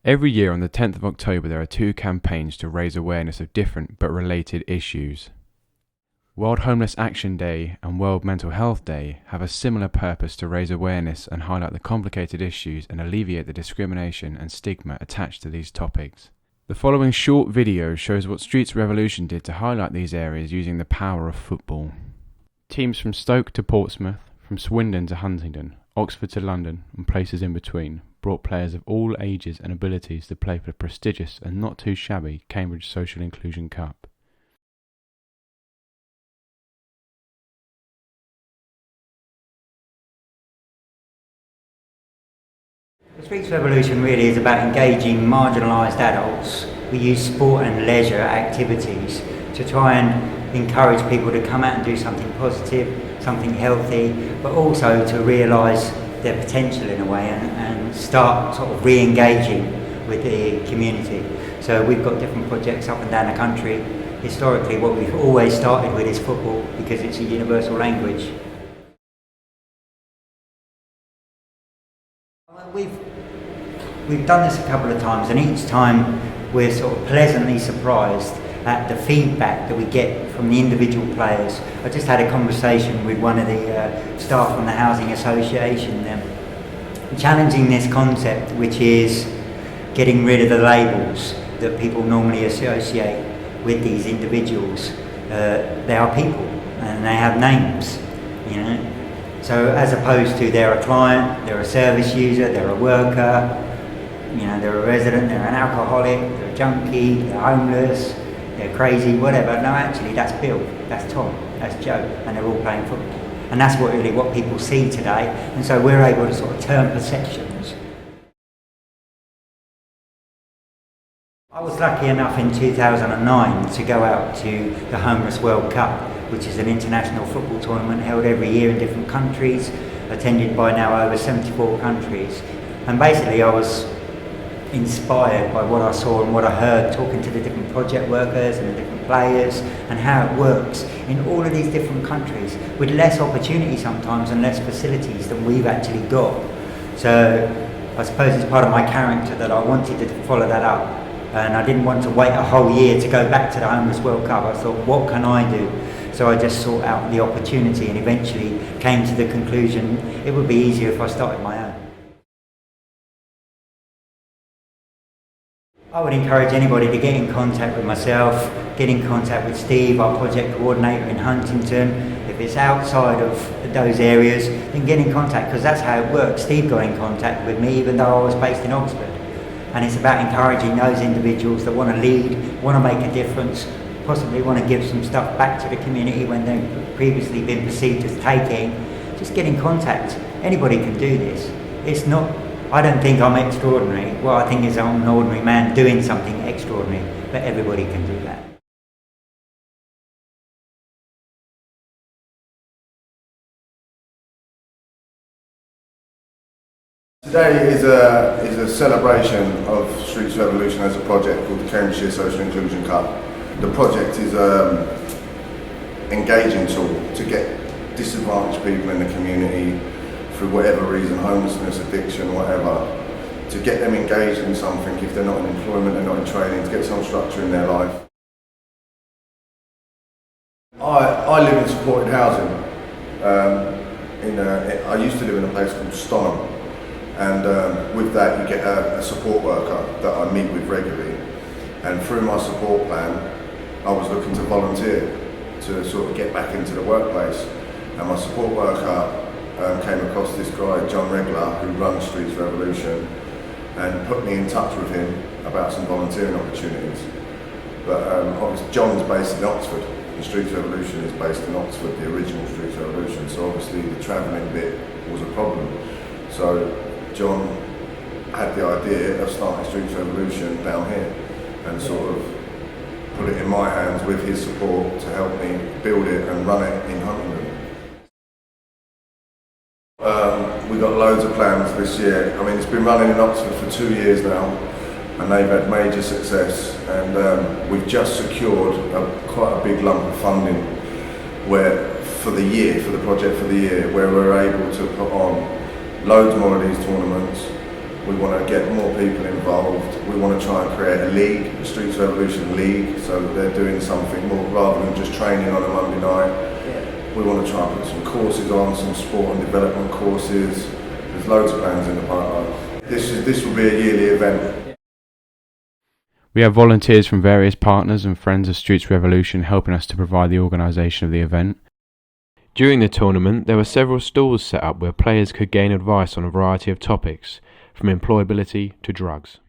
Every year on the 10th of October there are two campaigns to raise awareness of different but related issues. World Homeless Action Day and World Mental Health Day have a similar purpose to raise awareness and highlight the complicated issues and alleviate the discrimination and stigma attached to these topics. The following short video shows what Streets Revolution did to highlight these areas using the power of football. Teams from Stoke to Portsmouth, from Swindon to Huntingdon, Oxford to London and places in between brought players of all ages and abilities to play for the prestigious and not too shabby Cambridge Social Inclusion Cup. The Streets Revolution really is about engaging marginalised adults. We use sport and leisure activities to try and encourage people to come out and do something positive, something healthy, but also to realise their potential in a way and start sort of re-engaging with the community. So we've got different projects up and down the country. Historically, what we've always started with is football because it's a universal language. We've done this a couple of times, and each time we're sort of pleasantly surprised at the feedback that we get from the individual players. I just had a conversation with one of the staff from the Housing Association, challenging this concept, which is getting rid of the labels that people normally associate with these individuals. They are people and they have names, you know. So as opposed to they're a client, they're a service user, they're a worker, you know, they're a resident, they're an alcoholic, they're a junkie, they're homeless, they're crazy, whatever. No, actually that's Bill, that's Tom, that's Joe, and they're all playing football. And that's what people see today. And so we're able to sort of turn perceptions. I was lucky enough in 2009 to go out to the Homeless World Cup, which is an international football tournament held every year in different countries, attended by now over 74 countries. And basically I was inspired by what I saw and what I heard talking to the different project workers and the different players and how it works in all of these different countries with less opportunity sometimes and less facilities than we've actually got. So I suppose it's part of my character that I wanted to follow that up, and I didn't want to wait a whole year to go back to the Homeless World Cup. I thought, what can I do? So I just sought out the opportunity and eventually came to the conclusion it would be easier if I started my own. I would encourage anybody to get in contact with myself, get in contact with Steve, our project coordinator in Huntingdon. If it's outside of those areas, then get in contact, because that's how it works. Steve got in contact with me even though I was based in Oxford. And it's about encouraging those individuals that want to lead, want to make a difference, possibly want to give some stuff back to the community when they've previously been perceived as taking. Just get in contact. Anybody can do this. It's not, I don't think I'm extraordinary. What I think is I'm an ordinary man doing something extraordinary, but everybody can do that. Today is a celebration of Streets Revolution as a project called the Cambridgeshire Social Inclusion Cup. The project is an engaging tool to get disadvantaged people in the community for whatever reason, homelessness, addiction, whatever, to get them engaged in something if they're not in employment, they're not in training, to get some structure in their life. I live in supported housing. I used to live in a place called Stonham, and with that you get a support worker that I meet with regularly. And through my support plan, I was looking to volunteer to sort of get back into the workplace. And my support worker came across this guy, John Regler, who runs Streets Revolution, and put me in touch with him about some volunteering opportunities. But obviously John's based in Oxford. The Streets Revolution is based in Oxford, the original Streets Revolution, so obviously the travelling bit was a problem. So John had the idea of starting Streets Revolution down here and sort of put it in my hands with his support to help me build it and run it in Huntingdon. We've got loads of plans this year. I mean, it's been running in Oxford for 2 years now, and they've had major success. And we've just secured quite a big lump of funding for the project for the year, where we're able to put on loads more of these tournaments, We want to get more people involved. We want to try and create a league, a Streets Revolution League, so that they're doing something more rather than just training on a Monday night. We want to try and put some courses on, some sport and development courses. There's loads of plans in the pipeline. This will be a yearly event. We have volunteers from various partners and friends of Streets Revolution helping us to provide the organisation of the event. During the tournament, there were several stalls set up where players could gain advice on a variety of topics, from employability to drugs.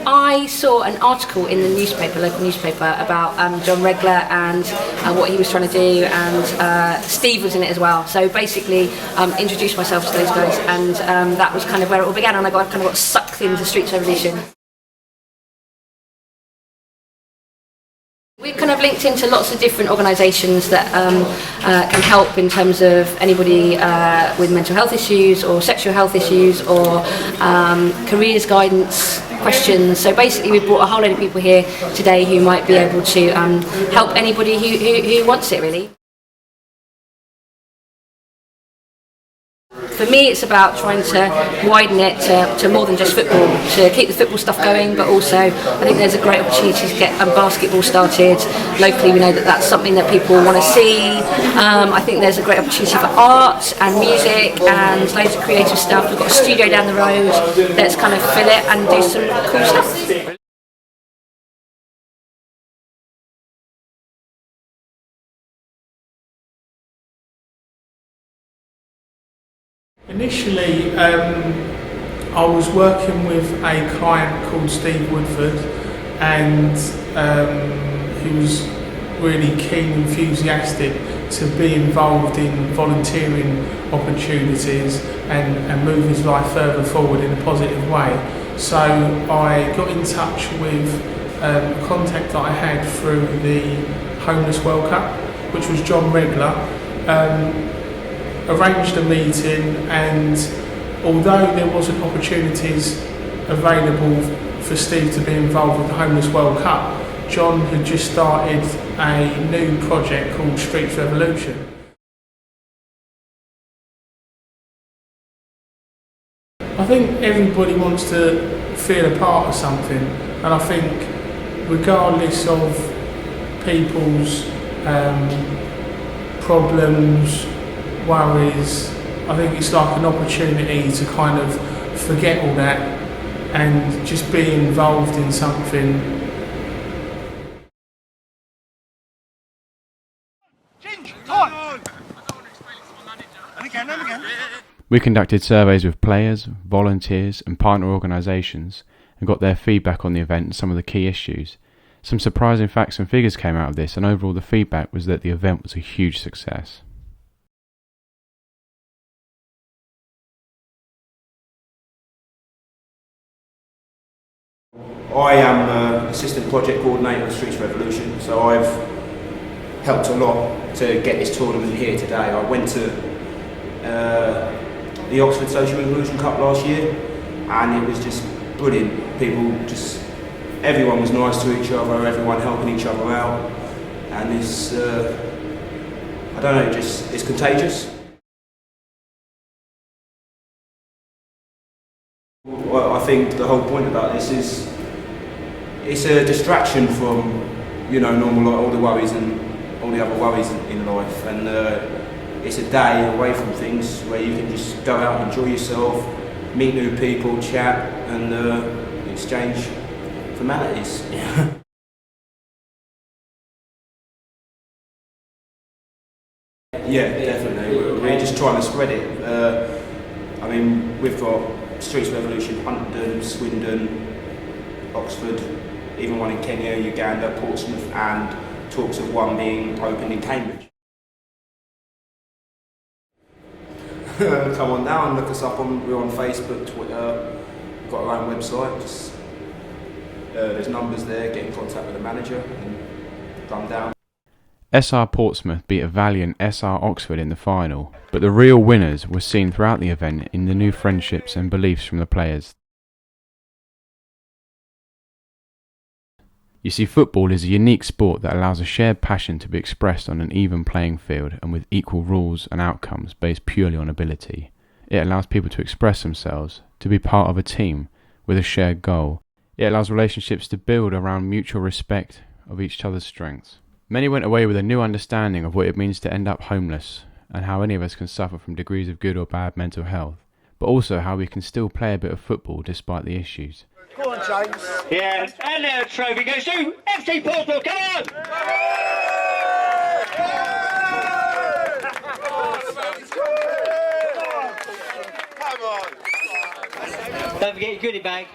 I saw an article in the newspaper, local newspaper, about John Regler and what he was trying to do, and Steve was in it as well. So basically, introduced myself to those guys, and that was kind of where it all began. And I kind of got sucked into Streets Revolution. We've kind of linked into lots of different organisations that can help in terms of anybody with mental health issues or sexual health issues or careers guidance questions. So basically we've brought a whole load of people here today who might be able to help anybody who wants it, really. For me, it's about trying to widen it to more than just football, to keep the football stuff going, but also I think there's a great opportunity to get basketball started locally. We know that that's something that people want to see. I think there's a great opportunity for art and music and loads of creative stuff. We've got a studio down the road. Let's kind of fill it and do some cool stuff. Initially, I was working with a client called Steve Woodford, and he was really keen, enthusiastic to be involved in volunteering opportunities and move his life further forward in a positive way. So I got in touch with a contact that I had through the Homeless World Cup, which was John Regler. Arranged a meeting, and although there wasn't opportunities available for Steve to be involved with the Homeless World Cup, John had just started a new project called Streets Revolution. I think everybody wants to feel a part of something, and I think regardless of people's problems, worries, I think it's like an opportunity to kind of forget all that and just be involved in something. We conducted surveys with players, volunteers and partner organisations and got their feedback on the event and some of the key issues. Some surprising facts and figures came out of this, and overall the feedback was that the event was a huge success. I am Assistant Project Coordinator of Streets Revolution, so I've helped a lot to get this tournament here today. I went to the Oxford Social Inclusion Cup last year, and it was just brilliant. Everyone was nice to each other, everyone helping each other out, and it's, I don't know, it's contagious. Well, I think the whole point about this is it's a distraction from, normal, all the worries and all the other worries in life, and it's a day away from things where you can just go out and enjoy yourself, meet new people, chat, and exchange formalities. Yeah, definitely. We're just trying to spread it. I mean, we've got Streets Revolution, Huntingdon, Swindon, Oxford, even one in Kenya, Uganda, Portsmouth, and talks of one being opened in Cambridge. Come on down, look us up we're on Facebook, Twitter, we've got our own website. There's numbers there, get in contact with the manager and come down. SR Portsmouth beat a valiant SR Oxford in the final, but the real winners were seen throughout the event in the new friendships and beliefs from the players. You see, football is a unique sport that allows a shared passion to be expressed on an even playing field and with equal rules and outcomes based purely on ability. It allows people to express themselves, to be part of a team with a shared goal. It allows relationships to build around mutual respect of each other's strengths. Many went away with a new understanding of what it means to end up homeless and how any of us can suffer from degrees of good or bad mental health, but also how we can still play a bit of football despite the issues. Go on, James. Yeah, and now the trophy goes to FC Portsmouth. Come on! Come on! Don't forget your goodie bag.